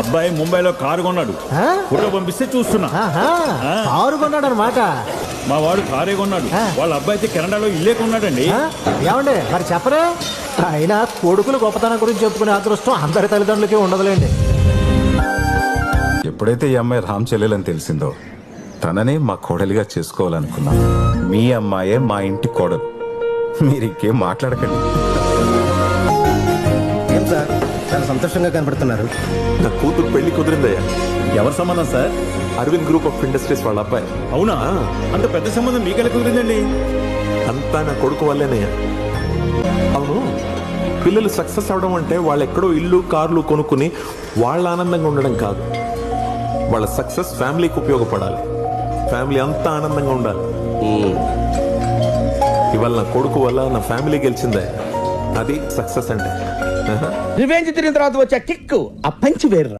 అబ్బాయి ముంబైలో కారు కొన్నాడు. ఫోటో పంపిస్తే చూస్తున్నా. కారు కొన్నాడు అనమాట. మా వాడు కారే కొన్నాడు. వాళ్ళ అబ్బాయి అయితే కెనడాలో ఇల్లే కొన్నాడండి. ఏమండి మరి చెప్పరే? అయినా కొడుకులు గొప్పతనం గురించి చెప్పుకునే అదృష్టం అందరి తల్లిదండ్రులకి ఉండదులేండి. ఎప్పుడైతే ఈ అమ్మాయి రామ్ చెల్లెలని తెలిసిందో తననే మా కోడలిగా చేసుకోవాలనుకున్నా. మీ అమ్మాయే మా ఇంటి కోడలు. మీరు ఇంకేం మాట్లాడకండి. ఏం సార్ చాలా సంతోషంగా కనబడుతున్నారు. నా కూతురు పెళ్లి కుదిరిందయ్యా. ఎవరి సంబంధం sir? Aravind group of industries వాళ్ళ అబ్బాయి. అవునా? అంత పెద్ద సంబంధం మీకెలా కుదిరిందండి? అంతా నా కొడుకు వల్లేనయ్యా. అవును, పిల్లలు సక్సెస్ అవడం అంటే వాళ్ళు ఎక్కడో ఇల్లు కార్లు కొనుక్కుని వాళ్ళ ఆనందంగా ఉండడం కాదు. వాళ్ళ సక్సెస్ ఫ్యామిలీకి ఉపయోగపడాలి. ఫ్యామిలీ అంతా ఆనందంగా ఉండాలి. ఇవాళ నా కొడుకు వల్ల నా ఫ్యామిలీ గెలిచిందే. అది సక్సెస్ అంటే. రివెంజ్ తిరిగిన తర్వాత వచ్చే కిక్ ఆ పంచి వేర్రా.